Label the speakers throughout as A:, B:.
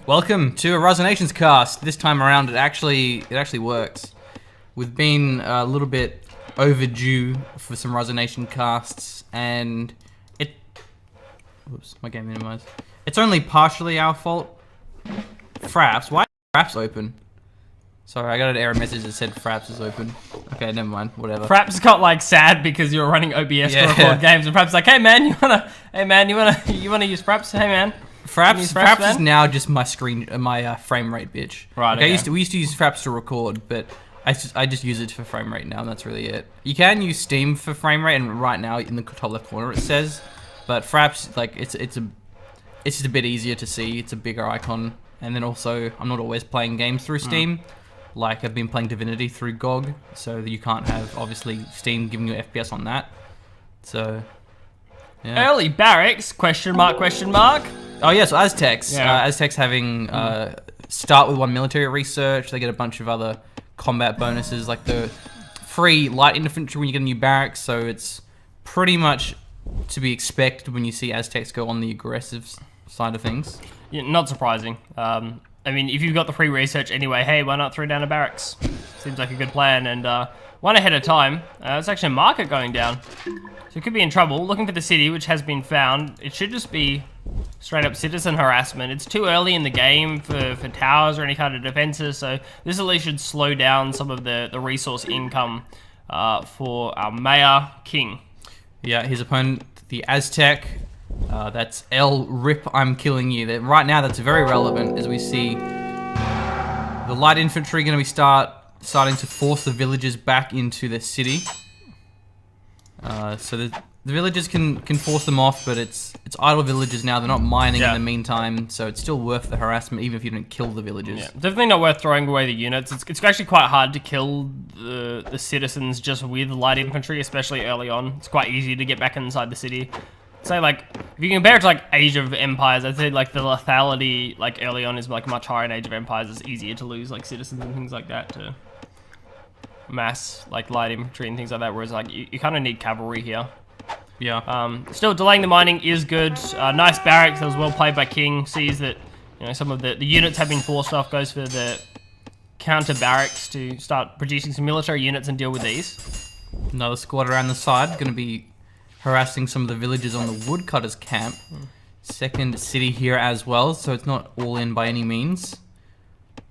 A: Welcome to a Resonations cast. This time around, it actually works. We've been a little bit overdue for some Resonation casts, and oops, my game minimized. It's only partially our fault. Fraps, why is Fraps open? Sorry, I got an error message that said Fraps is open. Okay, never mind, whatever.
B: Fraps got like sad because you were running OBS to record games, and Fraps like, hey man, you wanna use Fraps? Hey man.
A: Fraps is now just my frame rate bitch.
B: Right.
A: Okay. We used to use Fraps to record, but I just use it for frame rate now, and that's really it. You can use Steam for frame rate, and right now in the top left corner it says, but Fraps, like it's just a bit easier to see. It's a bigger icon, and then also I'm not always playing games through Steam. Like I've been playing Divinity through GOG, so that you can't have obviously Steam giving you FPS on that. So yeah.
B: Early barracks? Question mark?
A: Oh yeah, so Aztecs.
B: Yeah.
A: Aztecs having start with 1 military research. They get a bunch of other combat bonuses, like the free light infantry when you get a new barracks. So it's pretty much to be expected when you see Aztecs go on the aggressive side of things.
B: Yeah, not surprising. I mean, if you've got the free research anyway, hey, why not throw down a barracks? Seems like a good plan. And one ahead of time, it's actually a market going down. So it could be in trouble. Looking for the city, which has been found. It should just be straight up citizen harassment. It's too early in the game for towers or any kind of defenses, so this at least should slow down some of the resource income for our mayor, King.
A: Yeah, his opponent, the Aztec, that's L. Rip, I'm killing you. Right now, that's very relevant as we see the light infantry going to be starting to force the villagers back into the city. So the villagers can force them off, but it's idle villagers now. They're not mining in the meantime, so it's still worth the harassment even if you don't kill the villagers.
B: Yeah, definitely not worth throwing away the units. It's actually quite hard to kill the citizens just with light infantry, especially early on. It's quite easy to get back inside the city. So like, if you compare it to like Age of Empires, I'd say like the lethality like early on is like much higher in Age of Empires. It's easier to lose like citizens and things like that to mass like light infantry and things like that, whereas like you kind of need cavalry here.
A: Yeah.
B: Still delaying the mining is good. Nice barracks. That was well played by King. Sees that some of the units have been forced off. Goes for the counter barracks to start producing some military units and deal with these.
A: Another squad around the side going to be harassing some of the villagers on the woodcutters camp. Second city here as well, so it's not all in by any means.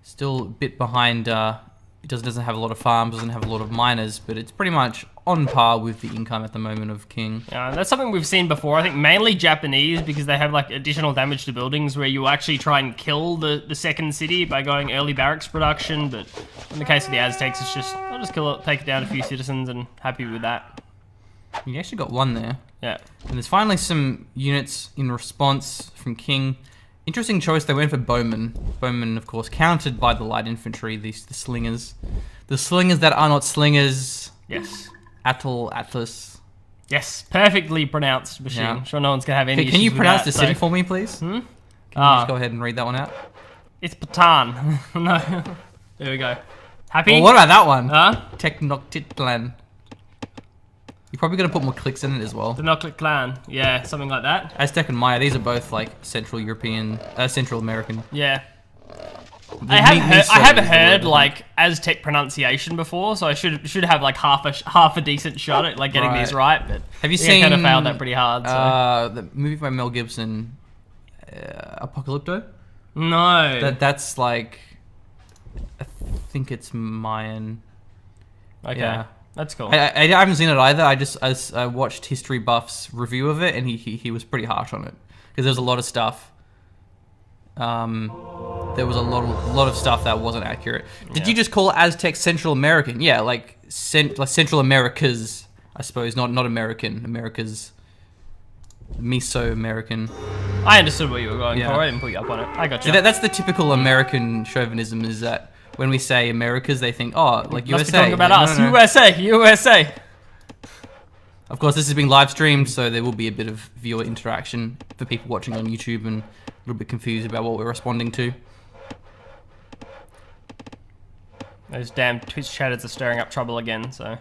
A: Still a bit behind. It doesn't have a lot of farms, doesn't have a lot of miners, but it's pretty much on par with the income at the moment of King.
B: Yeah, that's something we've seen before. I think mainly Japanese, because they have like additional damage to buildings where you actually try and kill the second city by going early barracks production. But in the case of the Aztecs, it's just they'll just kill it, take it down a few citizens, and happy with that.
A: You actually got one there.
B: Yeah. And
A: there's finally some units in response from King. Interesting choice, they went for bowmen. Bowmen, of course, countered by the light infantry, the slingers. The slingers that are not slingers.
B: Yes.
A: Atlas.
B: Yes, perfectly pronounced machine.
A: Yeah.
B: I'm sure no one's going to have any issues
A: Can you pronounce
B: with
A: the city for me, please? Can you just go ahead and read that one out?
B: It's Patan. No. There we go. Happy?
A: Well, what about that one?
B: Huh?
A: Tenochtitlan. You're probably going to put more clicks in it as well.
B: Tenochtitlan. Yeah, something like that.
A: Aztec and Maya, these are both like Central American.
B: Yeah. I have heard like Aztec pronunciation before, so I should have like half a decent shot at like getting these right. But
A: have you seen?
B: Kind of failed that pretty hard. So.
A: The movie by Mel Gibson, Apocalypto?
B: No.
A: That's like, I think it's Mayan.
B: Okay. Yeah. That's cool.
A: I haven't seen it either. I watched History Buff's review of it, and he was pretty harsh on it because there's a lot of stuff. There was a lot of stuff that wasn't accurate. Did you just call Aztec Central American? Yeah, like Central Americas, I suppose, not American. Americas, Mesoamerican.
B: I understood what you were going for. I didn't put you up on it. I got you.
A: So that's the typical American chauvinism, is that when we say Americas, they think, oh, like USA.
B: Must be talking about us.
A: No.
B: USA.
A: Of course, this is being live streamed, so there will be a bit of viewer interaction for people watching on YouTube and a little bit confused about what we're responding to.
B: Those damn Twitch chatters are stirring up trouble again, so...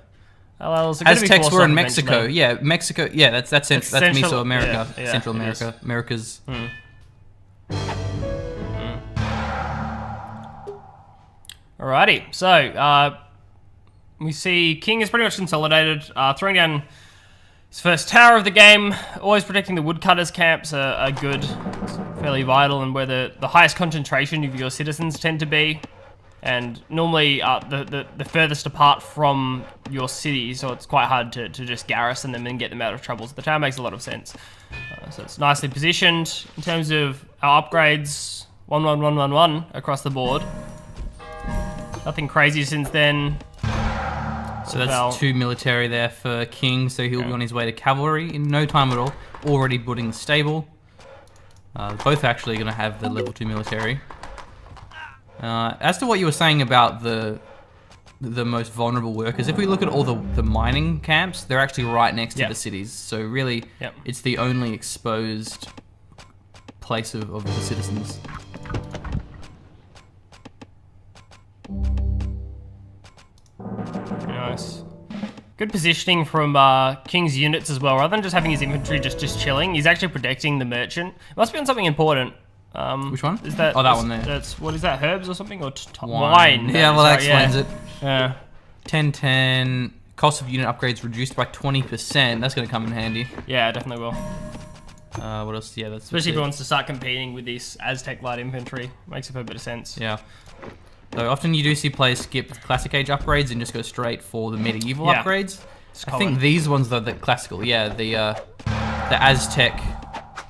A: Aztecs were in Mexico. Yeah, Mexico. Yeah, that's Mesoamerica.
B: Yeah,
A: Central America. Americas.
B: Alrighty, so we see King is pretty much consolidated, throwing down his first tower of the game. Always protecting the woodcutters' camps are good, it's fairly vital, and where the highest concentration of your citizens tend to be, and normally the furthest apart from your city, so it's quite hard to just garrison them and get them out of trouble. So the tower makes a lot of sense. So it's nicely positioned in terms of our upgrades. 1, 1, 1, 1, 1 across the board. Nothing crazy since then.
A: So that's 2 military there for King, so he'll be on his way to cavalry in no time at all. Already building the stable. Both actually going to have the level 2 military. As to what you were saying about the most vulnerable workers, if we look at all the mining camps, they're actually right next to the cities. So really, it's the only exposed place of the citizens.
B: Nice. Good positioning from King's units as well. Rather than just having his infantry just chilling, he's actually protecting the merchant. It must be on something important.
A: Which one?
B: Is that?
A: Oh, that one there.
B: That's what is that? Herbs or something or
A: wine? Yeah, well that explains it.
B: Yeah.
A: 10-10. Cost of unit upgrades reduced by 20%. That's going to come in handy.
B: Yeah, definitely will.
A: What else? Yeah, that's
B: especially if he wants to start competing with this Aztec light infantry. Makes a fair bit of sense.
A: Yeah. So often you do see players skip classic age upgrades and just go straight for the medieval upgrades. I think these ones though, the classical, the Aztec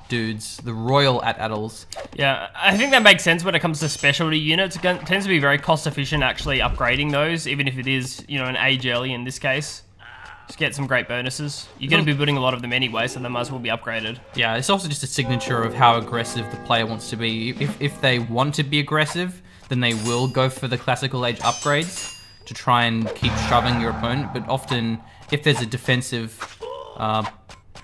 A: dudes, the royal at-adults.
B: Yeah, I think that makes sense when it comes to specialty units. It tends to be very cost efficient actually upgrading those, even if it is, you know, an age early in this case. Just get some great bonuses. You're going to be building a lot of them anyway, so they might as well be upgraded. Yeah,
A: it's also just a signature of how aggressive the player wants to be. If they want to be aggressive, then they will go for the classical age upgrades to try and keep shoving your opponent. But often, if there's a defensive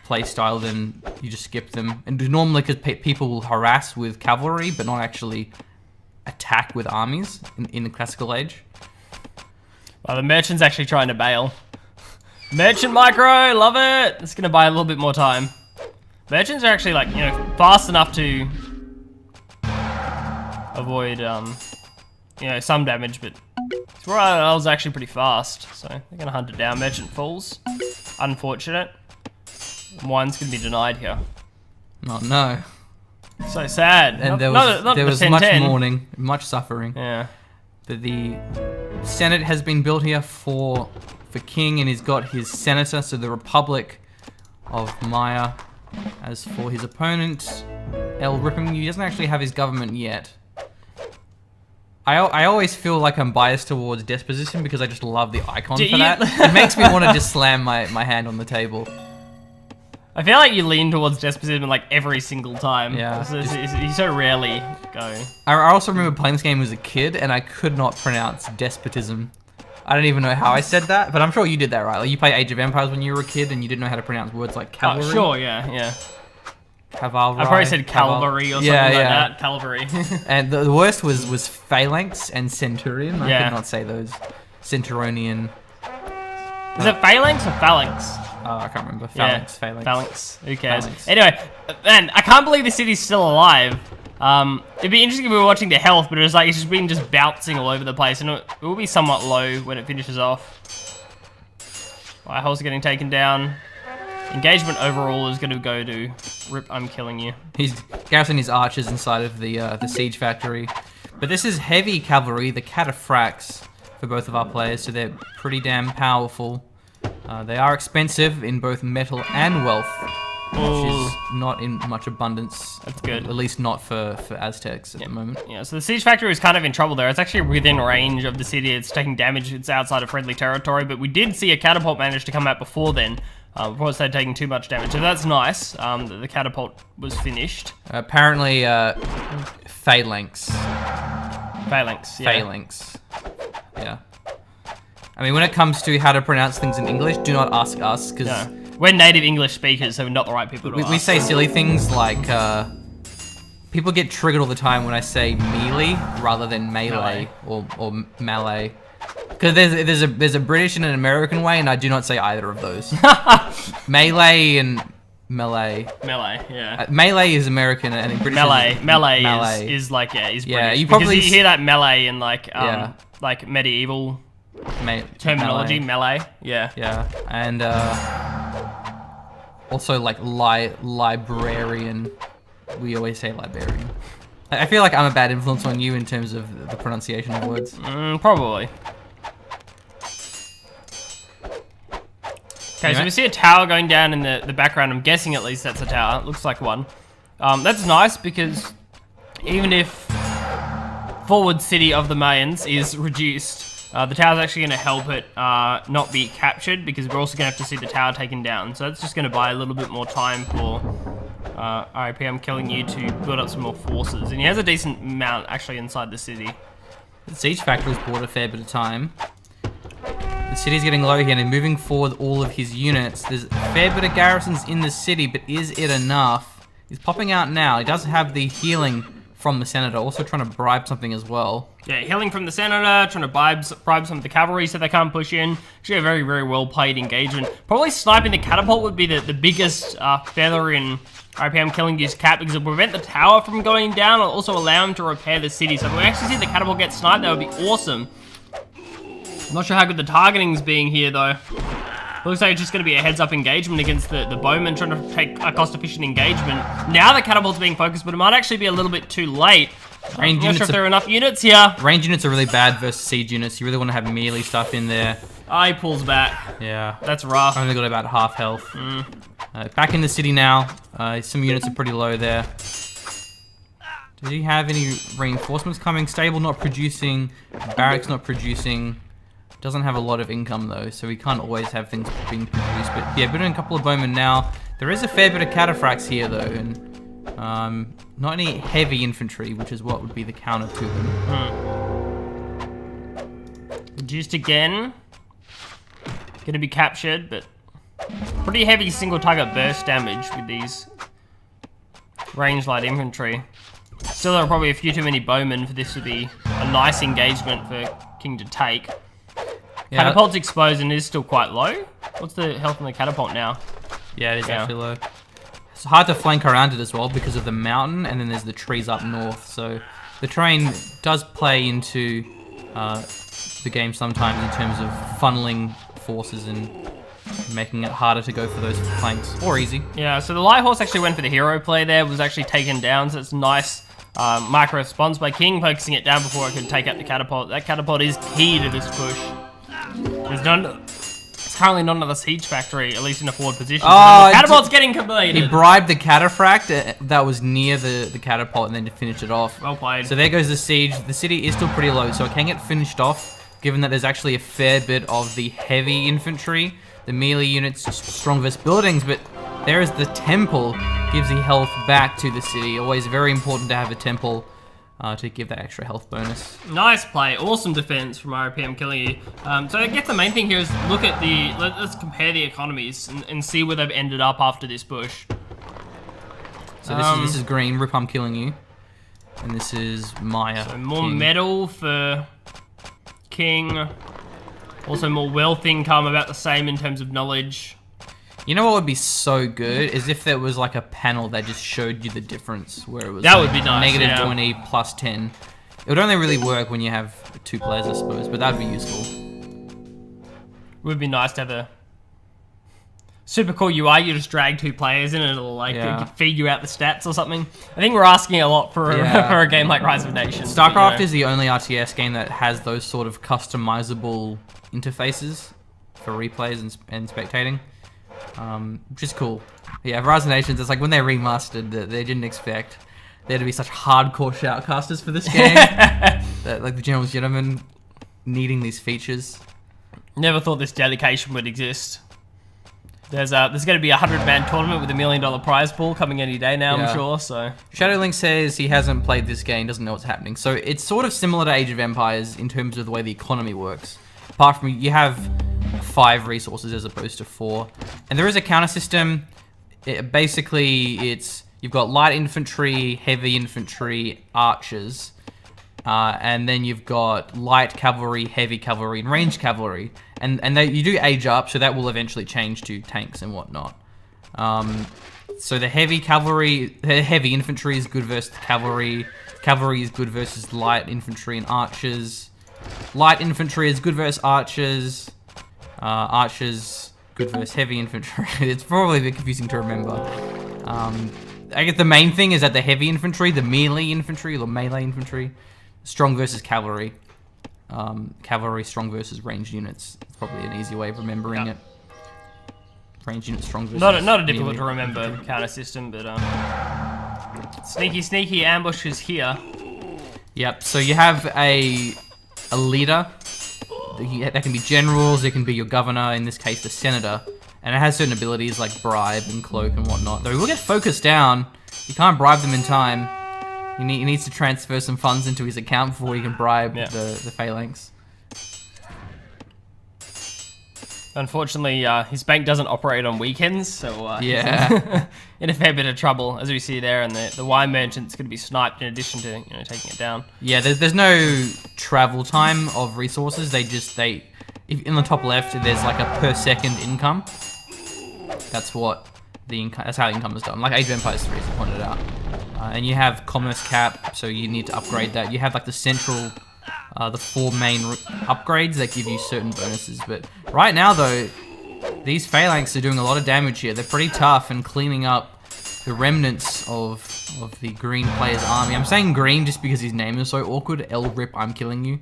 A: play style, then you just skip them. And normally, because people will harass with cavalry, but not actually attack with armies in the classical age.
B: Well, the merchant's actually trying to bail. Merchant micro, love it! It's going to buy a little bit more time. Merchants are actually, like, you know, fast enough to avoid, you know, some damage, but I was actually pretty fast, so they're going to hunt it down. Merchant falls. Unfortunate. Wine's going to be denied here.
A: Oh, no.
B: So sad.
A: And there was much mourning, much suffering.
B: Yeah.
A: But the Senate has been built here for King, and he's got his senator, so the Republic of Maya. As for his opponent, El Ripping, he doesn't actually have his government yet. I always feel like I'm biased towards Desposition because I just love the icon for that. It makes me want to just slam my hand on the table.
B: I feel like you lean towards Despotism like every single time.
A: Yeah.
B: You so rarely go.
A: I also remember playing this game as a kid and I could not pronounce despotism. I don't even know how I said that, but I'm sure you did that, right? Like you played Age of Empires when you were a kid and you didn't know how to pronounce words like cavalry.
B: Oh, sure, yeah.
A: Cavalry.
B: I probably said Calvary or something like that. Calvary.
A: And the worst was Phalanx and Centurion. I could not say those. Centurionian.
B: Is it Phalanx or Phalanx?
A: Oh, I can't remember. Phalanx.
B: Who cares?
A: Phalanx.
B: Anyway, man, I can't believe the city's still alive. It'd be interesting if we were watching the health, but it was like it's just been bouncing all over the place, and it will be somewhat low when it finishes off. My holes are getting taken down. Engagement overall is going to go to Rip, I'm killing you. He's
A: garrisoning his archers inside of the siege factory. But this is heavy cavalry, the cataphracts for both of our players, so they're pretty damn powerful. They are expensive in both metal and wealth, which is not in much abundance.
B: That's good.
A: At least not for Aztecs at the moment.
B: Yeah, so the siege factory is kind of in trouble there. It's actually within range of the city. It's taking damage. It's outside of friendly territory, but we did see a catapult manage to come out before then. Before it started taking too much damage. So that's nice. The catapult was finished.
A: Apparently, Phalanx.
B: Phalanx, yeah.
A: Phalanx. Yeah. I mean, when it comes to how to pronounce things in English, do not ask us, because...
B: No. We're native English speakers, so we're not the right people to ask.
A: We say silly things like... people get triggered all the time when I say melee rather than melee. or Malay. Because there's a British and an American way, and I do not say either of those. Melee and melee.
B: Melee, yeah.
A: Melee is American, and British
B: melee is like, is British.
A: you
B: probably
A: you
B: hear that melee in like like medieval terminology, melee. Yeah.
A: Yeah, and also like librarian. We always say librarian. I feel like I'm a bad influence on you in terms of the pronunciation of words.
B: Probably. Okay, so
A: Anyway.
B: we see a tower going down in the background. I'm guessing at least that's a tower. It looks like one. That's nice because even if forward city of the Mayans is reduced, the tower's actually going to help it not be captured because we're also going to have to see the tower taken down. So that's just going to buy a little bit more time for RIP, I'm killing you to build up some more forces. And he has a decent amount actually inside the city.
A: The siege factory's bought a fair bit of time. The city's getting low here and moving forward all of his units. There's a fair bit of garrisons in the city, but is it enough? He's popping out now. He does have the healing from the senator, also trying to bribe something as well.
B: Yeah, healing from the senator, trying to bribe some of the cavalry so they can't push in. Actually a very, very well played engagement. Probably sniping the catapult would be the biggest feather in RPM killing his cap because it'll prevent the tower from going down. It'll also allow him to repair the city. So if we actually see the catapult get sniped, that would be awesome. I'm not sure how good the targeting's being here though. Looks like it's just going to be a heads-up engagement against the bowman trying to take a cost-efficient engagement. Now the catapult's being focused, but it might actually be a little bit too late. I'm not sure if there are enough units here.
A: Range units are really bad versus siege units. You really want to have melee stuff in there.
B: He pulls back.
A: Yeah.
B: That's rough.
A: Only got about half health. Back in the city now. Some units are pretty low there. Does he have any reinforcements coming? Stable not producing. Barracks not producing. Doesn't have a lot of income though, so we can't always have things being produced. But yeah, building a couple of bowmen now. There is a fair bit of cataphracts here though, and not any heavy infantry, which is what would be the counter to them.
B: Reduced again. Gonna be captured, but pretty heavy single target burst damage with these range light infantry. Still, there are probably a few too many bowmen for this to be a nice engagement for King to take.
A: Yeah.
B: Catapult's exposed and is still quite low. What's the health on the catapult now?
A: Yeah, it is actually low. It's hard to flank around it as well because of the mountain, and then there's the trees up north. So the terrain does play into the game sometimes in terms of funneling forces and making it harder to go for those flanks, or easy.
B: Yeah, so the light horse actually went for the hero play there, was actually taken down, so it's nice micro response by King, focusing it down before it could take out the catapult. That catapult is key to this push. There's currently not another siege factory, at least in a forward position. So the catapult's getting completed.
A: He bribed the cataphract that was near the catapult and then to finish it off.
B: Well played.
A: So there goes the siege. The city is still pretty low, so it can get finished off, given that there's actually a fair bit of the heavy infantry. The melee units strong versus buildings, but there is the temple, gives the health back to the city. Always very important to have a temple to give that extra health bonus.
B: Nice play, awesome defense from RPM killing you. So I guess the main thing here is look at let's compare the economies and see where they've ended up after this push.
A: So this is green, Rip, I'm killing you. And this is Maya.
B: So more
A: King.
B: metal for King. Also more wealth income, about the same in terms of knowledge.
A: You know what would be so good is if there was like a panel that just showed you the difference, where it was
B: That
A: like
B: would be nice,
A: negative
B: yeah.
A: 20 plus 10. It would only really work when you have 2 players, I suppose, but that'd be useful.
B: Would be nice to have a super cool UI. You just drag 2 players in and it'll like feed you out the stats or something. I think we're asking a lot for for a game like Rise of Nations.
A: StarCraft is the only RTS game that has those sort of customizable interfaces for replays and spectating. Which is cool. Yeah, Rise of Nations, it's like when they remastered that they didn't expect there to be such hardcore shoutcasters for this game. That, like the General's Gentlemen needing these features.
B: Never thought this dedication would exist. There's going to be a 100-man tournament with $1 million prize pool coming any day now, I'm sure. So
A: Shadowlink says he hasn't played this game, doesn't know what's happening. So it's sort of similar to Age of Empires in terms of the way the economy works. Apart from you have 5 resources as opposed to 4, and there is a counter system. Basically, you've got light infantry, heavy infantry, archers, and then you've got light cavalry, heavy cavalry, and ranged cavalry. And you do age up, so that will eventually change to tanks and whatnot. So the heavy infantry is good versus the cavalry. Cavalry is good versus light infantry and archers. light infantry is good versus archers. Archers good versus heavy infantry. It's probably a bit confusing to remember. I guess the main thing is that the heavy infantry, the melee infantry, or melee infantry, strong versus cavalry. Cavalry strong versus ranged units. It's probably an easy way of remembering it. Ranged units strong versus
B: not a difficult to remember counter system, but sneaky ambushes here.
A: Yep. So you have a leader. That can be generals. It can be your governor. In this case, the senator. And it has certain abilities like bribe and cloak and whatnot. Though he will get focused down. You can't bribe them in time. He needs to transfer some funds into his account before he can bribe the phalanx.
B: Unfortunately, his bank doesn't operate on weekends, so he's in a fair bit of trouble, as we see there. And the wine merchant's going to be sniped in addition to taking it down. Yeah,
A: there's no travel time of resources. If in the top left, there's like a per second income. That's what that's how the income is done. Like Age of Empires 3 pointed out. And you have commerce cap, so you need to upgrade that. You have like the central, the 4 main upgrades that give you certain bonuses. But right now though, these phalanx are doing a lot of damage here. They're pretty tough and cleaning up the remnants of the green player's army. I'm saying green just because his name is so awkward. Rip, I'm killing you.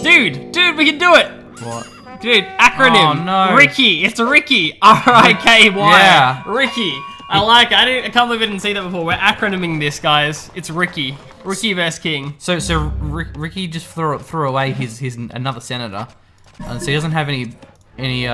B: Dude, we can do it!
A: What?
B: Dude, acronym.
A: Oh, no.
B: Riky. It's a Riky. R-I-K-Y.
A: Yeah.
B: Riky. I like it. I can't believe I didn't see that before. We're acronyming this, guys. It's Riky. Riky vs. King.
A: So Riky just threw away his another senator, so he doesn't have any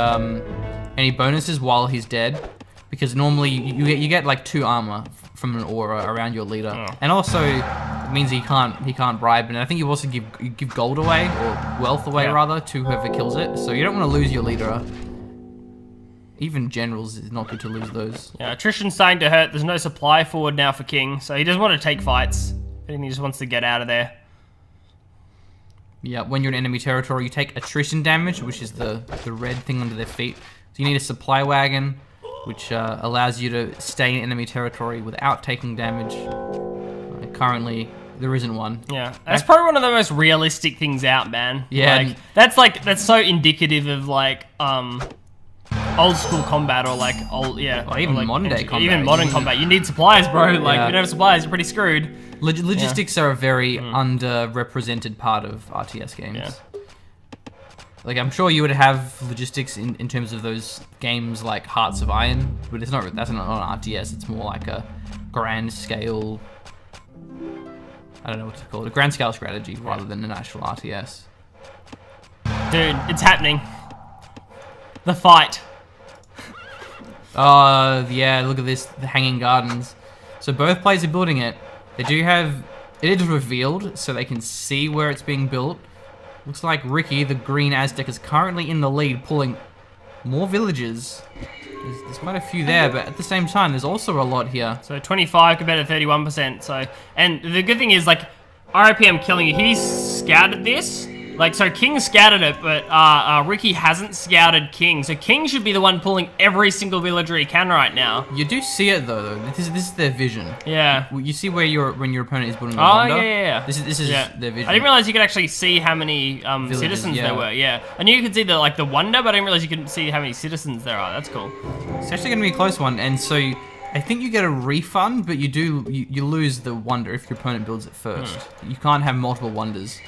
A: bonuses while he's dead, because normally you get like 2 armor from an aura around your leader, and also it means he can't bribe, and I think you also give gold away or wealth away rather to whoever kills it. So you don't want to lose your leader. Even generals is not good to lose those. Yeah,
B: attrition's starting to hurt. There's no supply forward now for King, so he doesn't want to take fights. I think he just wants to get out of there.
A: Yeah, when you're in enemy territory, you take attrition damage, which is the red thing under their feet. So you need a supply wagon, which allows you to stay in enemy territory without taking damage. Currently, there isn't one.
B: Yeah, that's probably one of the most realistic things out, man.
A: Yeah,
B: that's so indicative of like old school combat, or like
A: even modern day combat.
B: Even modern combat, you need supplies, bro. Like if you don't have supplies, you're pretty screwed.
A: Logistics are a very underrepresented part of RTS games.
B: Yeah.
A: Like I'm sure you would have logistics in terms of those games like Hearts of Iron, but that's not an RTS. It's more like a grand scale. I don't know what to call it. A grand scale strategy rather than an actual RTS.
B: Dude, it's happening. The fight.
A: Yeah, look at this, the Hanging Gardens. So both players are building it. They do have, it is revealed so they can see where it's being built. Looks like Riky, the green Aztec, is currently in the lead, pulling more villages. There's quite a few there, but at the same time, there's also a lot here.
B: So 25 compared to 31%. So, and the good thing is, like, RIP, killing you. He's scouted this. Like, so King scouted it, but Riky hasn't scouted King. So King should be the one pulling every single villager he can right now.
A: You do see it though. This is their vision.
B: Yeah.
A: You see where when your opponent is building a
B: wonder?
A: Oh
B: yeah.
A: This is their vision.
B: I didn't realize you could actually see how many citizens there were. Yeah. I knew you could see the wonder, but I didn't realize you could see how many citizens there are. That's cool.
A: It's actually going to be a close one, and so I think you get a refund, but you lose the wonder if your opponent builds it first. You can't have multiple wonders.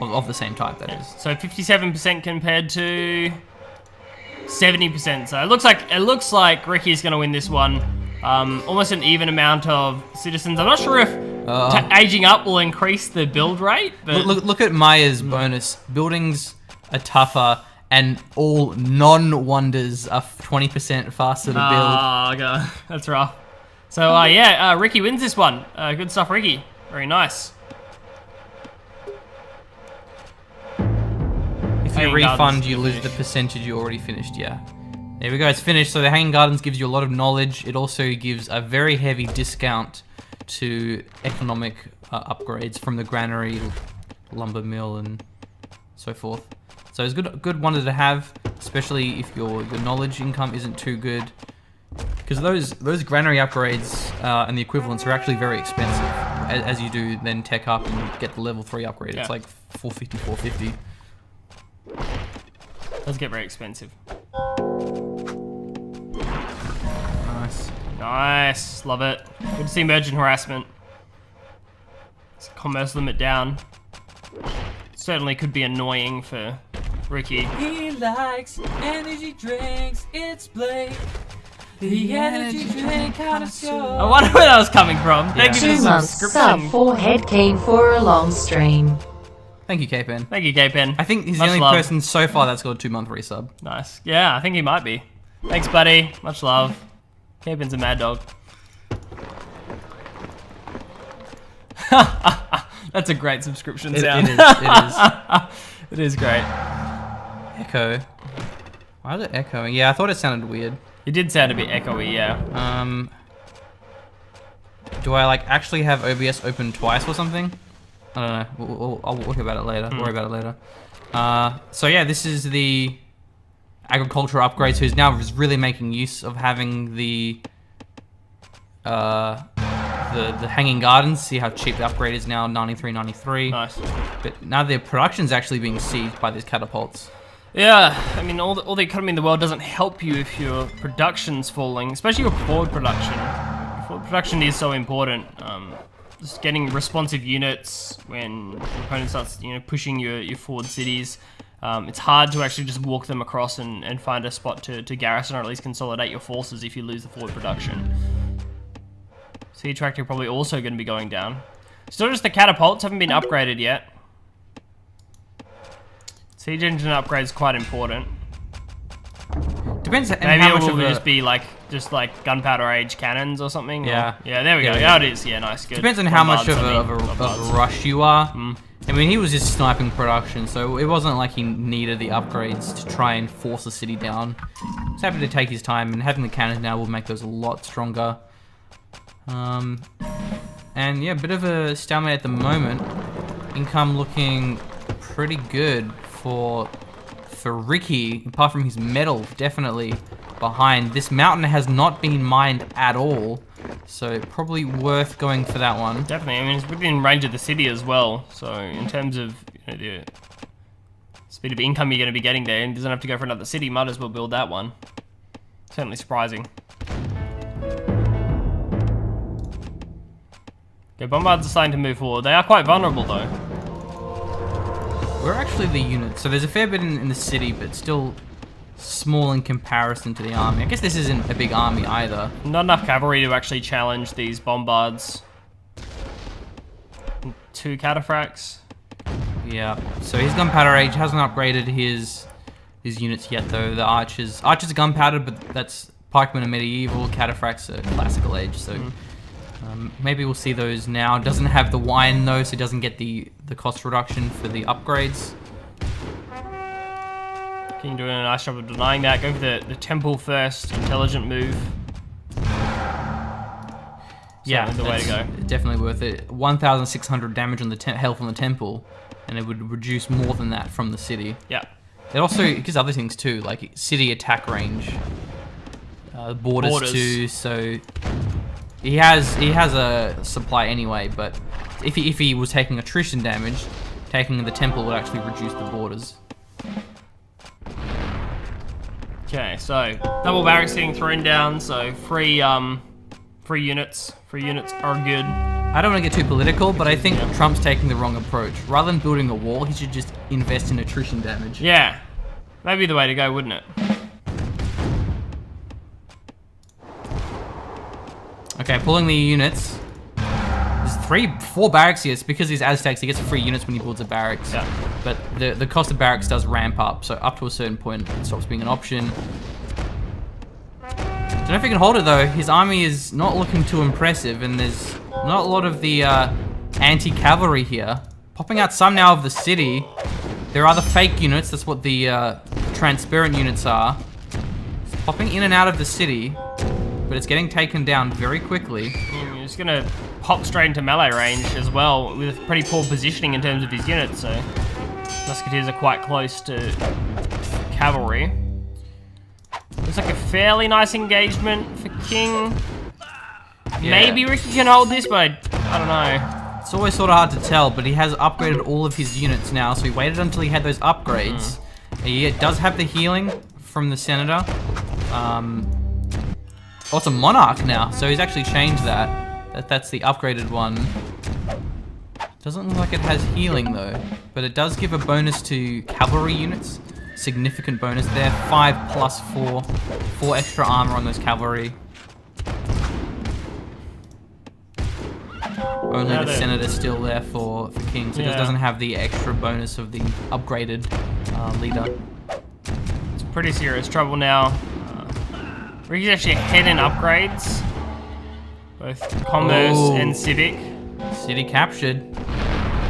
A: Of the same type, that is.
B: So 57% compared to 70%. So it looks like Ricky's going to win this one. Almost an even amount of citizens. I'm not sure if aging up will increase the build rate. But
A: look at Maya's bonus. Buildings are tougher, and all non-wonders are 20% faster to build.
B: Oh, God. That's rough. So Riky wins this one. Good stuff, Riky. Very nice.
A: If you refund, you lose the percentage you already finished, yeah. There we go, it's finished. So the Hanging Gardens gives you a lot of knowledge. It also gives a very heavy discount to economic upgrades from the granary, lumber mill, and so forth. So it's good wonder to have, especially if your knowledge income isn't too good. Because those granary upgrades and the equivalents are actually very expensive. As you do then tech up and get the level 3 upgrade, it's like 450, 450.
B: Does get very expensive.
A: Nice.
B: Nice, love it. Good to see merchant harassment. Commerce limit down. Certainly could be annoying for Riky.
C: He likes energy drinks, it's Blake. The energy drink connoisseur.
B: I wonder where that was coming from. Thank you for
D: 2
B: the
D: months
B: subscription.
D: sub for Head Kane for a long stream.
A: Thank you, K-Pen.
B: Thank you, K-Pen.
A: I think he's
B: Much
A: the only
B: love.
A: person so far that's got a 2-month resub.
B: Nice. Yeah, I think he might be. Thanks, buddy. Much love. K-Pen's a mad dog. That's a great subscription sound.
A: It is.
B: It is great.
A: Echo. Why is it echoing? Yeah, I thought it sounded weird.
B: It did sound a bit echoey, yeah.
A: Do I like actually have OBS open twice or something? I don't know. I'll worry about it later. Worry about it later. So yeah, this is the agriculture upgrade. So he's now really making use of having the hanging gardens. See how cheap the upgrade is now, 93.93.
B: Nice.
A: But now the production's actually being sieged by these catapults.
B: Yeah, I mean, all the economy in the world doesn't help you if your production's falling, especially your forward production. Forward production is so important. Just getting responsive units when your opponent starts, pushing your forward cities. It's hard to actually just walk them across and find a spot to garrison or at least consolidate your forces if you lose the forward production. Siege tractor probably also going to be going down. Still just the catapults haven't been upgraded yet. Siege engine upgrade is quite important.
A: Depends on
B: Maybe
A: how
B: it
A: much
B: will
A: of a...
B: just like gunpowder age cannons or something.
A: Yeah.
B: Yeah, there we go.
A: Yeah,
B: Yeah, it is. Yeah, nice. Good.
A: Depends on how much of
B: Bombards.
A: a rush you are. I mean, he was just sniping production, so it wasn't like he needed the upgrades to try and force the city down. He's happy to take his time, and having the cannons now will make those a lot stronger. And yeah, a bit of a stalemate at the moment. Income looking pretty good for Riky, apart from his metal definitely behind. This mountain has not been mined at all, so probably worth going for that one.
B: Definitely. I mean, it's within range of the city as well. So in terms of the speed of income you're going to be getting there, and doesn't have to go for another city. Might as well build that one. Certainly surprising. Okay, bombards are starting to move forward. They are quite vulnerable though.
A: We're actually the units, so there's a fair bit in the city, but still small in comparison to the army. I guess this isn't a big army either.
B: Not enough cavalry to actually challenge these bombards. 2 cataphracts.
A: Yeah, so his gunpowder age hasn't upgraded his units yet though. The archers are gunpowder, but that's pikemen are medieval, cataphracts are classical age, so maybe we'll see those now. Doesn't have the wine though, so it doesn't get the cost reduction for the upgrades.
B: King doing a nice job of denying that. Going for the temple first, intelligent move.
A: Yeah,
B: the way to go.
A: Definitely worth it. 1,600 damage on the health on the temple, and it would reduce more than that from the city.
B: Yeah.
A: It also gives other things too, like city attack range, borders too. So he has a supply anyway, but if he was taking attrition damage, taking the temple would actually reduce the borders.
B: Okay, so double barracks getting thrown down, so free units. Free units are good.
A: I don't want to get too political, but I think Trump's taking the wrong approach. Rather than building a wall, he should just invest in attrition damage.
B: Yeah, maybe the way to go, wouldn't it?
A: Okay, pulling the units. There's 4 barracks here. It's because he's Aztecs, he gets free units when he builds a barracks.
B: Yeah.
A: But the cost of barracks does ramp up, so up to a certain point it stops being an option. Don't know if he can hold it though. His army is not looking too impressive, and there's not a lot of the anti-cavalry here. Popping out some now of the city. There are the fake units, that's what the transparent units are. It's popping in and out of the city, but it's getting taken down very quickly.
B: You're just gonna pop straight into melee range as well, with pretty poor positioning in terms of his units, so musketeers are quite close to cavalry. Looks like a fairly nice engagement for King.
A: Yeah.
B: Maybe Riky can hold this, but I don't know.
A: It's always sort of hard to tell, but he has upgraded all of his units now, so he waited until he had those upgrades. He does have the healing from the Senator. Oh, it's a Monarch now, so he's actually changed that. That's the upgraded one. Doesn't look like it has healing though, but it does give a bonus to cavalry units. Significant bonus there, 5 plus 4. 4 extra armor on those cavalry. Only the Senator's still there for King, so it just doesn't have the extra bonus of the upgraded leader.
B: It's pretty serious trouble now. Riky's actually ahead in upgrades. Both commerce and civic.
A: City captured.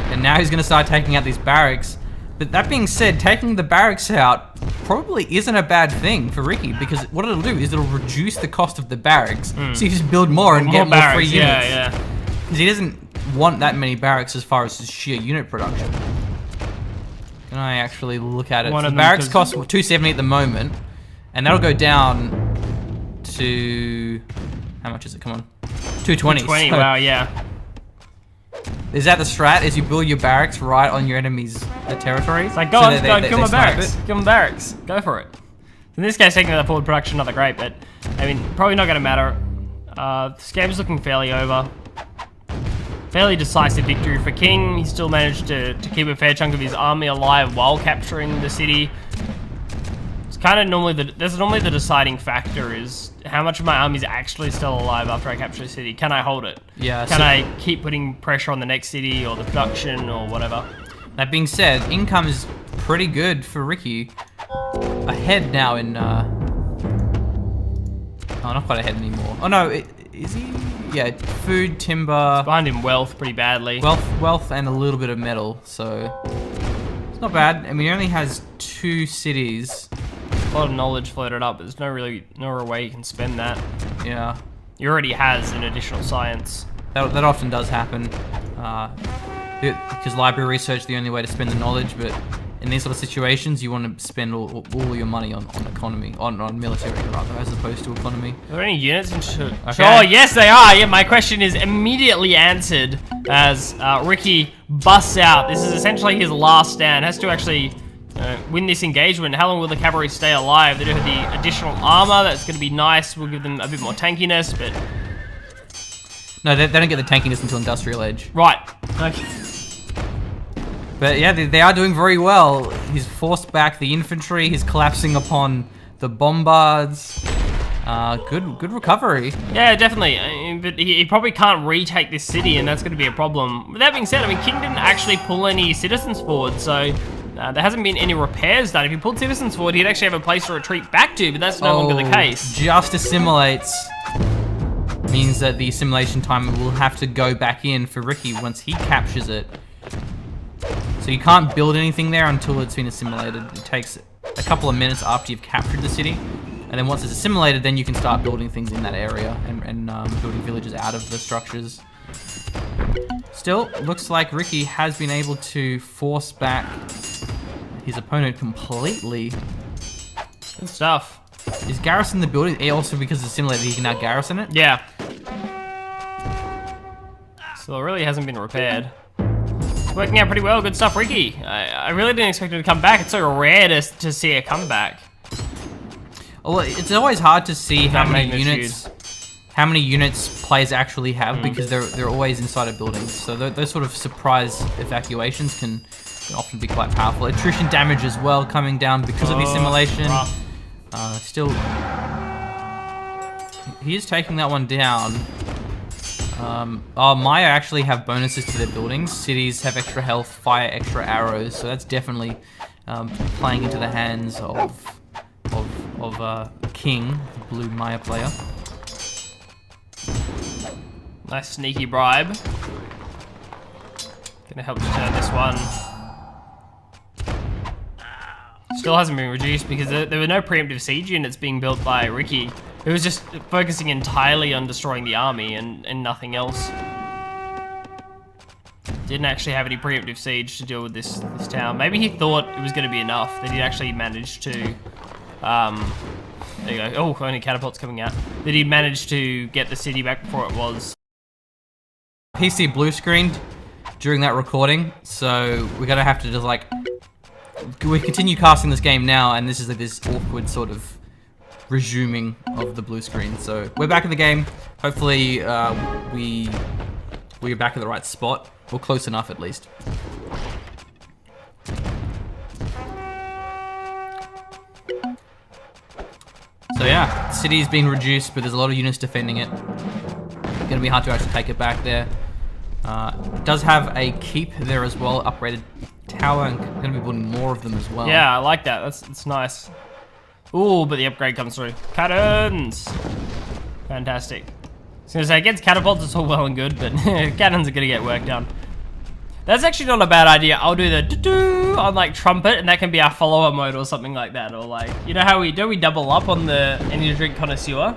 A: And now he's going to start taking out these barracks. But that being said, taking the barracks out probably isn't a bad thing for Riky, because what it'll do is it'll reduce the cost of the barracks. So you just build more and get more free units.
B: Yeah.
A: Because he doesn't want that many barracks as far as his sheer unit production. Can I actually look at it? So the barracks cost 270 at the moment, and that'll go down to... How much is it? Come on. 220.
B: 220,
A: So
B: wow, yeah.
A: is that the strat? Is you build your barracks right on your enemy's territory?
B: It's like, go on, kill my barracks. Kill my barracks. Go for it. In this case, taking that forward production, not that great, but, I mean, probably not going to matter. This game's looking fairly over. Fairly decisive victory for King. He still managed to keep a fair chunk of his army alive while capturing the city. It's kind of normally the deciding factor is how much of my army is actually still alive after I capture a city. Can I hold it?
A: Yeah.
B: Can I keep putting pressure on the next city or the production or whatever?
A: That being said, income is pretty good for Riky. Ahead now in... Oh, not quite ahead anymore. Oh no, is he? Yeah, food, timber...
B: Behind him wealth pretty badly.
A: Wealth and a little bit of metal, so... It's not bad. I mean, he only has 2 cities.
B: A lot of knowledge floated up, but there's no real way you can spend that.
A: Yeah.
B: He already has an additional science.
A: That often does happen. Because library research is the only way to spend the knowledge, but in these sort of situations, you want to spend all your money on economy, on military rather, as opposed to economy.
B: Are there any units in
A: Okay.
B: Sure, yes they are. Yeah, my question is immediately answered as Riky busts out. This is essentially his last stand. Has to actually win this engagement. How long will the cavalry stay alive? They do have the additional armor. That's going to be nice. We'll give them a bit more tankiness, but...
A: No, they don't get the tankiness until Industrial Age.
B: Right. Okay.
A: But yeah, they are doing very well. He's forced back the infantry. He's collapsing upon the bombards. Good recovery.
B: Yeah, definitely. I mean, but he probably can't retake this city, and that's going to be a problem. With that being said, I mean, King didn't actually pull any citizens forward, so there hasn't been any repairs done. If he pulled citizens forward, he'd actually have a place to retreat back to, but that's no longer the case.
A: Just assimilates means that the assimilation timer will have to go back in for Riky once he captures it. So you can't build anything there until it's been assimilated. It takes a couple of minutes after you've captured the city. And then once it's assimilated, then you can start building things in that area and building villages out of the structures. Still, looks like Riky has been able to force back his opponent completely.
B: Good stuff.
A: Is garrison the building? Also because it's assimilated, he can now garrison it?
B: Yeah. So it really hasn't been repaired. It's working out pretty well. Good stuff, Riky. I really didn't expect him to come back. It's so rare to see a comeback.
A: Well, it's always hard to see how many units players actually have because they're always inside of buildings. So those sort of surprise evacuations can often be quite powerful. Attrition damage as well coming down because of the assimilation. Still, he is taking that one down. Maya actually have bonuses to their buildings. Cities have extra health, fire extra arrows, so that's definitely playing into the hands of King, the blue Maya player.
B: Nice sneaky bribe. Gonna help to turn this one. Still hasn't been reduced because there were no preemptive siege units being built by Riky. It was just focusing entirely on destroying the army and nothing else. Didn't actually have any preemptive siege to deal with this town. Maybe he thought it was going to be enough that he'd actually managed to There you go. Oh, only catapults coming out. Did he manage to get the city back before it was?
A: PC blue screened during that recording, so we're gonna have to just like we continue casting this game now, and this is like this awkward sort of resuming of the blue screen. So we're back in the game. Hopefully, we're back at the right spot, or close enough at least. So yeah, the city's been reduced, but there's a lot of units defending it. It's gonna be hard to actually take it back there. It does have a keep there as well, upgraded tower, and gonna be building more of them as well.
B: Yeah, I like that. That's nice. Ooh, but the upgrade comes through. Cannons! Fantastic. I was gonna say, against catapults it's all well and good, but cannons are gonna get work done. That's actually not a bad idea. I'll do the doo-doo on like trumpet, and that can be our follower mode or something like that. Or like, you know how we double up on the energy drink connoisseur?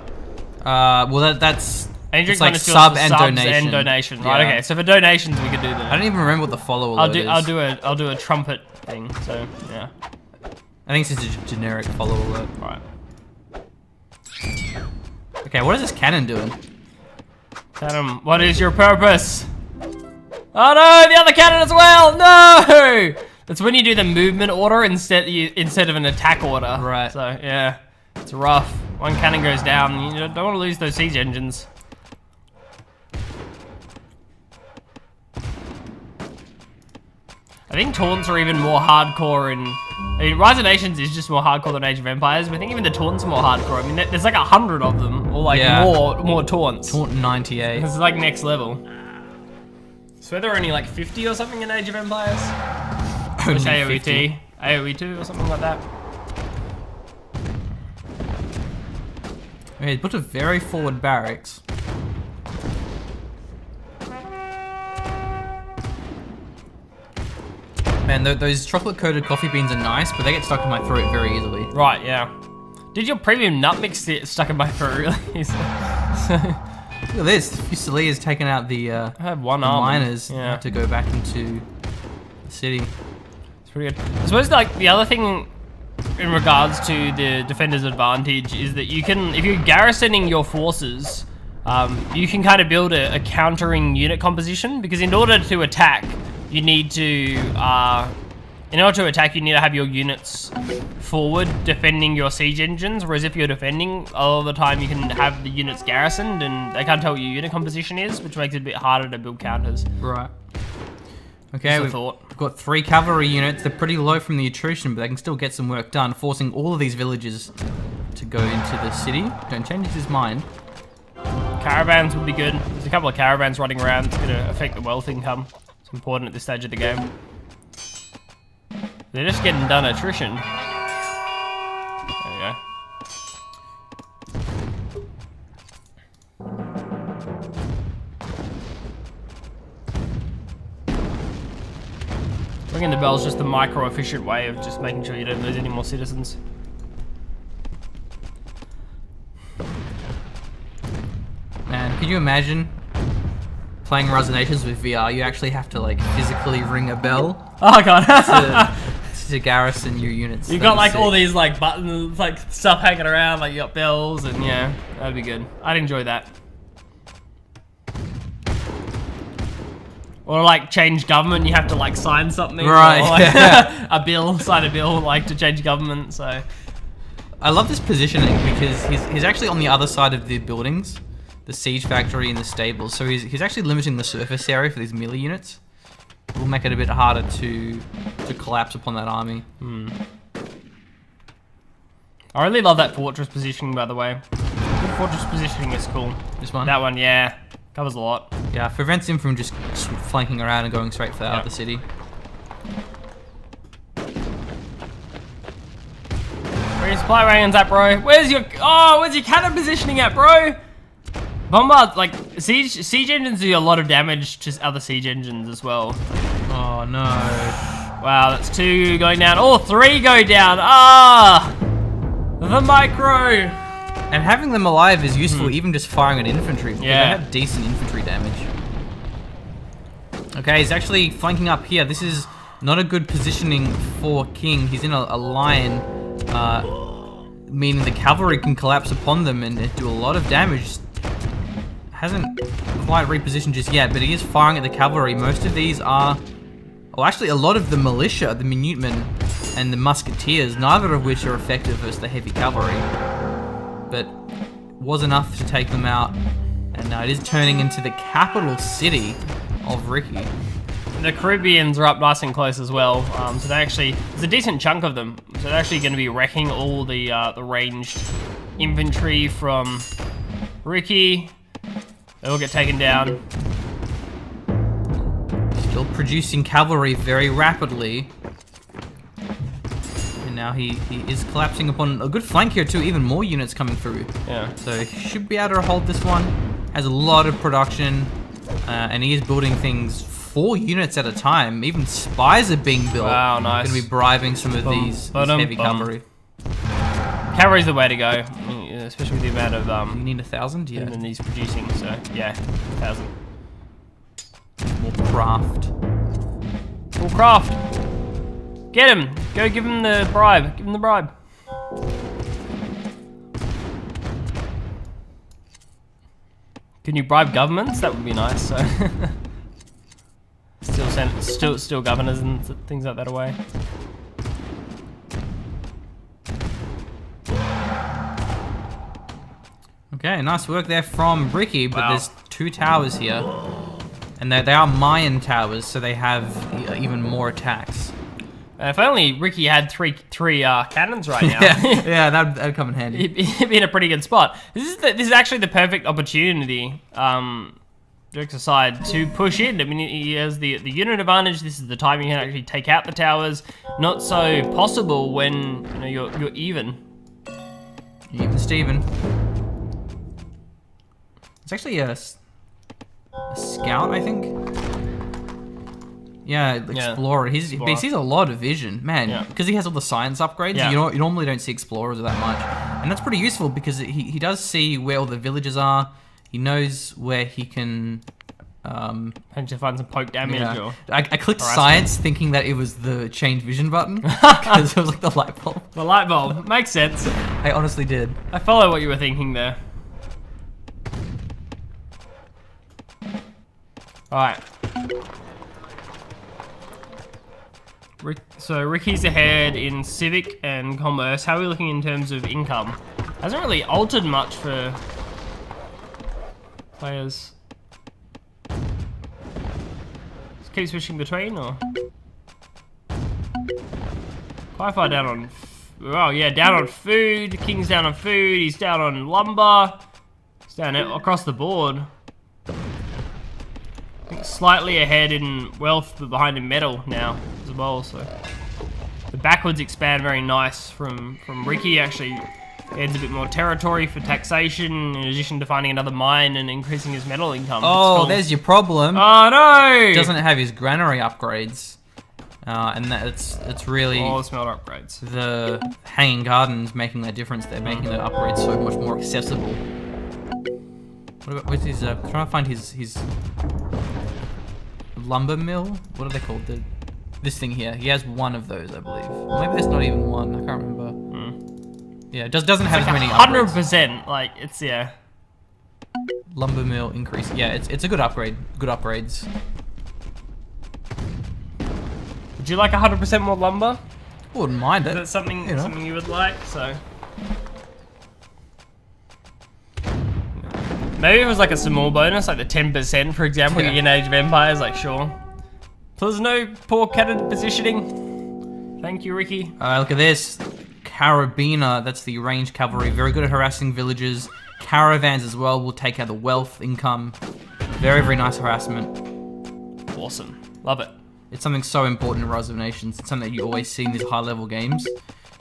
A: Well that's
B: Energy
A: it's
B: drink
A: like
B: connoisseur
A: sub
B: for
A: and
B: subs
A: donation.
B: and donation. Right,
A: Yeah.
B: okay. So for donations we could do
A: I
B: that.
A: don't even remember what the follower alert is.
B: I'll do a trumpet thing. So yeah.
A: I think it's just a generic follower alert.
B: Alright.
A: Okay, what is this cannon doing?
B: Callum, what is your purpose? Oh no, the other cannon as well! No! That's when you do the movement order instead of an attack order.
A: Right.
B: So yeah, it's rough. One cannon goes down. You don't want to lose those siege engines. I think taunts are even more hardcore in... I mean, Rise of Nations is just more hardcore than Age of Empires, but I think even the taunts are more hardcore. I mean, there's like 100 of them, or like
A: Yeah.
B: more taunts.
A: Taunt 98.
B: This is like next level. So there are only like 50 or something in Age of Empires?
A: Only
B: Just
A: 50.
B: AoE, AoE 2 or something like that.
A: Okay, he's built a very forward barracks. Man, those chocolate-coated coffee beans are nice, but they get stuck in my throat very easily.
B: Right, yeah. Did your premium nut mix get stuck in my throat really?
A: Look at this. Fusilier has taken out the
B: I have one
A: the
B: arm.
A: miners.
B: Yeah.
A: Have to go back into the city.
B: It's pretty good. I suppose like the other thing in regards to the defender's advantage is that you can, if you're garrisoning your forces, you can kind of build a countering unit composition, because in order to attack, you need to have your units forward defending your siege engines, whereas if you're defending, all the time you can have the units garrisoned and they can't tell what your unit composition is, which makes it a bit harder to build counters.
A: Right. Okay,
B: Just a thought.
A: we've got 3 cavalry units. They're pretty low from the attrition, but they can still get some work done, forcing all of these villages to go into the city. Don't change his mind.
B: Caravans would be good. There's a couple of caravans running around. It's going to affect the wealth income. It's important at this stage of the game. They're just getting done attrition. There you go. Ringing the bell is just the micro-efficient way of just making sure you don't lose any more citizens.
A: Man, can you imagine playing Rise of Nations with VR? You actually have to like physically ring a bell
B: Oh god.
A: to garrison your units.
B: You got like all these like buttons, like stuff hanging around, like you got bells, and yeah, that'd be good. I'd enjoy that. Or like change government, you have to like sign something,
A: Right,
B: Or, like,
A: yeah.
B: a bill, sign a bill, like to change government. So
A: I love this positioning because he's actually on the other side of the buildings, the siege factory and the stables. So he's actually limiting the surface area for these melee units. It will make it a bit harder to collapse upon that army.
B: I really love that fortress positioning, by the way. The fortress positioning is cool.
A: This one?
B: That one, yeah, covers a lot.
A: Yeah, prevents him from just flanking around and going straight for the other city.
B: Where's your supply wagons at, bro? Where's your cannon positioning at, bro? Bombard, like, siege engines do a lot of damage to other siege engines as well.
A: Oh no.
B: Wow, that's 2 going down. Oh, 3 go down. Ah! The micro!
A: And having them alive is useful, even just firing at infantry, because
B: Yeah.
A: they have decent infantry damage. Okay, he's actually flanking up here. This is not a good positioning for King. He's in a line meaning the cavalry can collapse upon them and do a lot of damage. Hasn't quite repositioned just yet, but he is firing at the cavalry. Most of these are, well, actually a lot of the militia, the minutemen, and the musketeers, neither of which are effective as the heavy cavalry, but was enough to take them out. And now it is turning into the capital city of Riky.
B: The Caribbeans are up nice and close as well, so they actually, there's a decent chunk of them, so they're actually going to be wrecking all the ranged infantry from Riky. They all get taken down.
A: Still producing cavalry very rapidly. And now he is collapsing upon a good flank here too, even more units coming through.
B: Yeah.
A: So he should be able to hold this one. Has a lot of production, and he is building things 4 units at a time. Even spies are being built.
B: Wow, nice.
A: Going to be bribing some of these heavy cavalry.
B: Cavalry's the way to go, especially with the amount of
A: You need 1,000? Yeah.
B: and he's producing, so yeah, 1,000.
A: More craft.
B: Full craft. Get him. Go give him the bribe. Give him the bribe. Can you bribe governments? That would be nice. So still send still governors and things like that away.
A: Okay, nice work there from Riky, but
B: Wow.
A: there's 2 towers here. And they are Mayan towers, so they have even more attacks.
B: If only Riky had three cannons right now.
A: Yeah, that'd come in handy.
B: He'd be in a pretty good spot. This is actually the perfect opportunity, jokes aside, to push in. I mean, he has the unit advantage. This is the time you can actually take out the towers. Not so possible when you're even.
A: Even Steven. It's actually a scout, I think. Yeah, explorer. He sees a lot of vision, man. Because he has all the science upgrades.
B: Yeah.
A: You normally don't see explorers that much, and that's pretty useful because he does see where all the villages are. He knows where he can.
B: And to find some poke damage.
A: Yeah.
B: Or
A: I clicked science thinking that it was the change vision button because it was like the light bulb.
B: the light bulb makes sense.
A: I honestly did.
B: I follow what you were thinking there. All right. So Ricky's ahead in civic and commerce. How are we looking in terms of income? Hasn't really altered much for players. Just keep switching between, or quite far down on. Oh yeah, down on food. King's down on food. He's down on lumber. He's down across the board. I think slightly ahead in wealth, but behind in metal now as well. So the backwards expand very nice from Riky. Actually adds a bit more territory for taxation, in addition to finding another mine and increasing his metal income.
A: Oh, there's your problem.
B: Oh no!
A: Doesn't have his granary upgrades, and it's really
B: all the smelter upgrades.
A: the hanging gardens making that difference. They're making the upgrades so much more accessible. What about what's his? Trying to find his lumber mill. What are they called? This thing here. He has one of those, I believe. Or maybe there's not even one. I can't remember. Yeah, it doesn't have as many upgrades.
B: 100%. Like it's
A: Lumber mill increase. Yeah, it's a good upgrade. Good upgrades.
B: Would you like 100% more lumber?
A: Wouldn't mind
B: Is
A: it.
B: that something
A: You know.
B: something you would like? So maybe it was like a small bonus, like the 10%, for example,
A: Yeah.
B: in Age of Empires. Like sure. There's no poor cannon positioning. Thank you, Riky.
A: Look at this. Carabiner, that's the ranged cavalry. Very good at harassing villages. Caravans as well will take out the wealth, income. Very, very nice harassment.
B: Awesome. Love it.
A: It's something so important in Rise of Nations. It's something that you always see in these high-level games.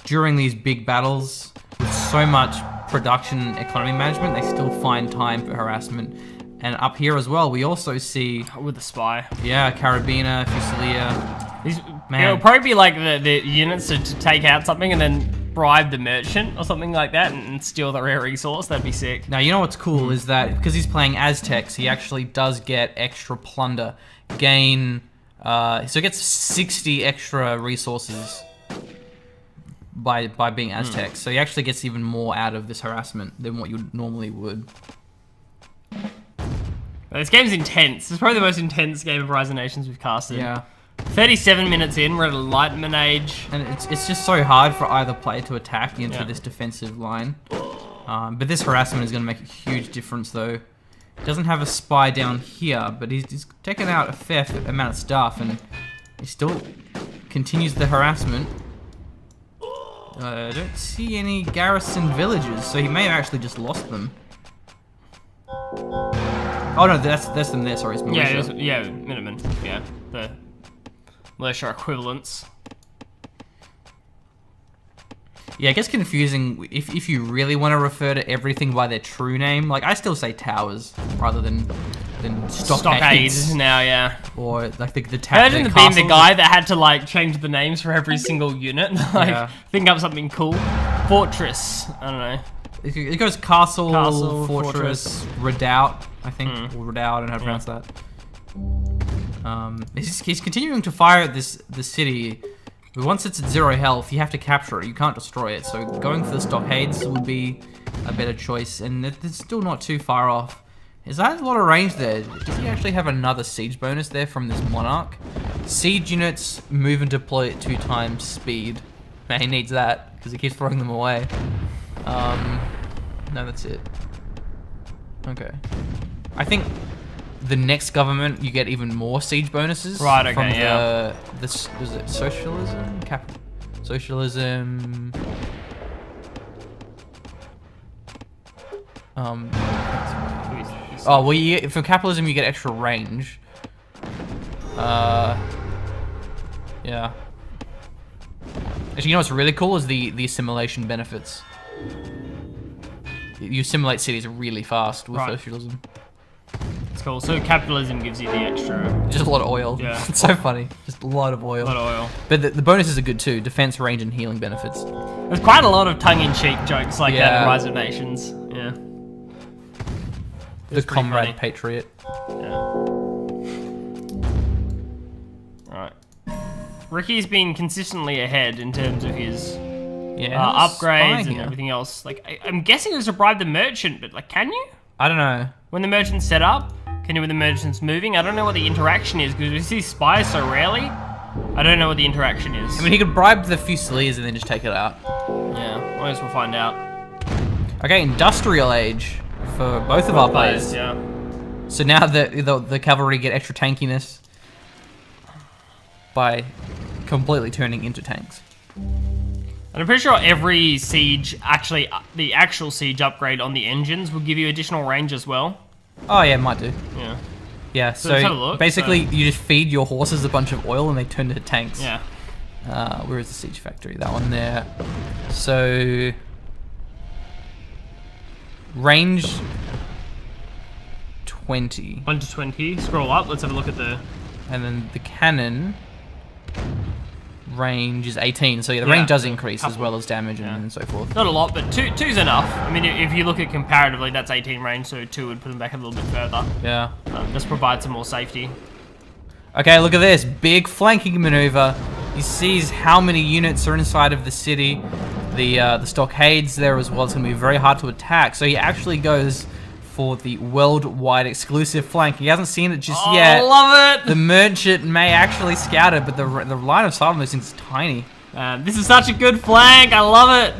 A: During these big battles, with so much production and economy management, they still find time for harassment. And up here as well, we also see,
B: With the spy.
A: yeah, Carabiner, Fusilia.
B: These,
A: Man.
B: it'll probably be like the units to take out something and then bribe the merchant or something like that and steal the rare resource. That'd be sick.
A: Now, you know what's cool is that because he's playing Aztecs, he actually does get extra plunder. So he gets 60 extra resources. by being Aztecs. So he actually gets even more out of this harassment than what you normally would.
B: This game's intense. It's probably the most intense game of Rise of Nations we've casted.
A: Yeah.
B: 37 minutes in, we're at Enlightenment age.
A: And it's just so hard for either player to attack into this defensive line. But this harassment is going to make a huge difference, though. He doesn't have a spy down here, but he's taken out a fair amount of stuff, and he still continues the harassment. I don't see any garrison villages, so he may have actually just lost them. Oh no, that's them there. Sorry, it's militia.
B: Yeah, Minutemen. Yeah, the militia equivalents.
A: Yeah, it gets confusing if you really want to refer to everything by their true name. Like, I still say towers rather than stockades
B: now, yeah.
A: or like the
B: Imagine being the guy that had to like change the names for every single unit. Like, think up something cool. Fortress. I don't know.
A: It goes castle, fortress, redoubt, I think, or redoubt. I don't know how to pronounce that. He's continuing to fire at the city. But once it's at 0 health, you have to capture it. You can't destroy it. So going for the stockades would be a better choice. And it's still not too far off. Is that a lot of range there? Does he actually have another siege bonus there from this monarch? Siege units move and deploy at 2 times speed. Man, he needs that because he keeps throwing them away. No, that's it. Okay. I think the next government, you get even more siege bonuses.
B: Right, okay,
A: from
B: yeah.
A: Is it socialism? Socialism. Oh, well, for capitalism, you get extra range. Yeah. Actually, you know what's really cool is the assimilation benefits. You assimilate cities really fast with socialism.
B: It's cool. So capitalism gives you the extra.
A: Just a lot of oil.
B: Yeah.
A: It's so funny. Just a lot of oil.
B: A lot of oil.
A: But the bonuses are good too. Defense, range, and healing benefits.
B: There's quite a lot of tongue-in-cheek jokes like that in Rise of Nations. Yeah.
A: The comrade patriot.
B: Yeah. Right. Ricky's been consistently ahead in terms of his upgrades and everything else. Like, I'm guessing it was to bribe the merchant, but like, can you?
A: I don't know.
B: When the merchant's set up, can you when the merchant's moving? I don't know what the interaction is because we see spies so rarely. I don't know what the interaction is.
A: I mean, he could bribe the Fusiliers and then just take it out.
B: Yeah, I guess we'll find out.
A: Okay, industrial age for both of our players.
B: Yeah.
A: So now the cavalry get extra tankiness by completely turning into tanks.
B: And I'm pretty sure every siege, actually, the actual siege upgrade on the engines will give you additional range as well.
A: Oh yeah, it might do.
B: Yeah.
A: Yeah,
B: let's have a
A: so
B: look,
A: basically you just feed your horses a bunch of oil and they turn into tanks.
B: Yeah.
A: Where is the siege factory? That one there. So range 20.
B: 1 to 20. Scroll up. Let's have a look at the.
A: And then the cannon range is 18. So yeah, the range does increase as well as damage and so forth.
B: Not a lot, but two's enough. I mean, if you look at comparatively, that's 18 range, so 2 would put them back a little bit further.
A: Yeah.
B: Just provide some more safety.
A: Okay, look at this. Big flanking maneuver. He sees how many units are inside of the city. The stockades there as well. It's going to be very hard to attack. So he actually goes for the worldwide exclusive flank. He hasn't seen it just yet.
B: I love it!
A: The merchant may actually scout it, but the line of sight on those things is tiny.
B: This is such a good flank. I love it.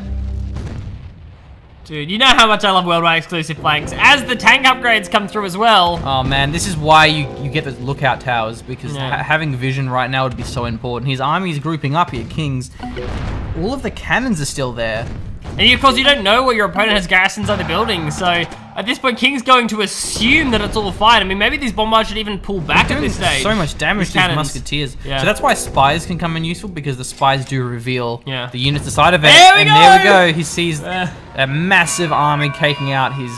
B: Dude, you know how much I love worldwide exclusive flanks. As the tank upgrades come through as well.
A: Oh man, this is why you get those lookout towers, because having vision right now would be so important. His army's grouping up here, kings. All of the cannons are still there.
B: And of course, you don't know where your opponent has garrisons on the buildings, so at this point, King's going to assume that it's all fine. I mean, maybe these bombards should even pull back at this stage.
A: So much damage to his musketeers. Yeah. So that's why spies can come in useful, because the spies do reveal the units inside of it. There we go! He sees a massive army taking out his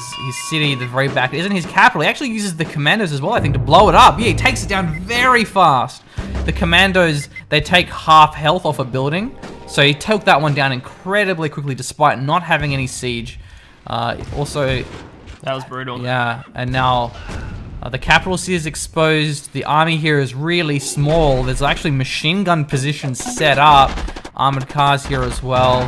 A: city, the very back. It isn't his capital. He actually uses the commandos as well, I think, to blow it up. Yeah, he takes it down very fast. The commandos, they take half health off a building. So he took that one down incredibly quickly despite not having any siege. Also...
B: That was brutal.
A: Yeah, and now the capital city is exposed. The army here is really small. There's actually machine gun positions set up. armored cars here as well.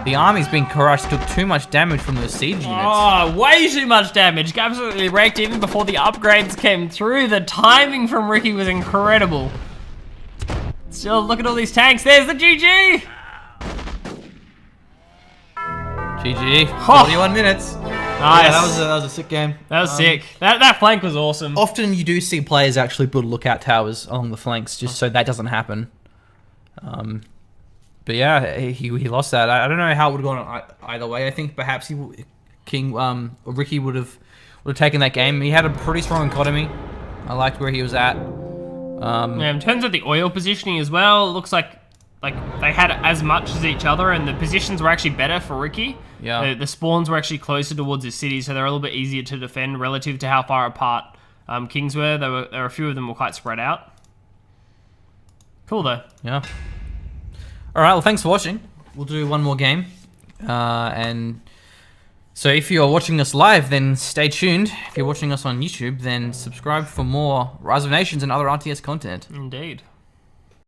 A: The army's been crushed, took too much damage from the siege units.
B: Oh, way too much damage. Absolutely wrecked even before the upgrades came through. The timing from Riky was incredible. Still, look at all these tanks. There's the GG!
A: GG.
B: Oh.
A: 41 minutes.
B: Nice.
A: Yeah, that was a sick game.
B: That was sick. That flank was awesome.
A: Often you do see players actually build lookout towers along the flanks just so that doesn't happen. But yeah, he lost that. I don't know how it would have gone either way. I think perhaps Riky would have taken that game. He had a pretty strong economy. I liked where he was at.
B: Yeah, in terms of the oil positioning as well, it looks like they had as much as each other, and the positions were actually better for Riky.
A: Yeah.
B: The spawns were actually closer towards the city, so they're a little bit easier to defend relative to how far apart Kings were. There were a few of them were quite spread out. Cool though.
A: Yeah. All right. Well, thanks for watching. We'll do one more game, and so if you're watching us live, then stay tuned. If you're watching us on YouTube, then subscribe for more Rise of Nations and other RTS content.
B: Indeed.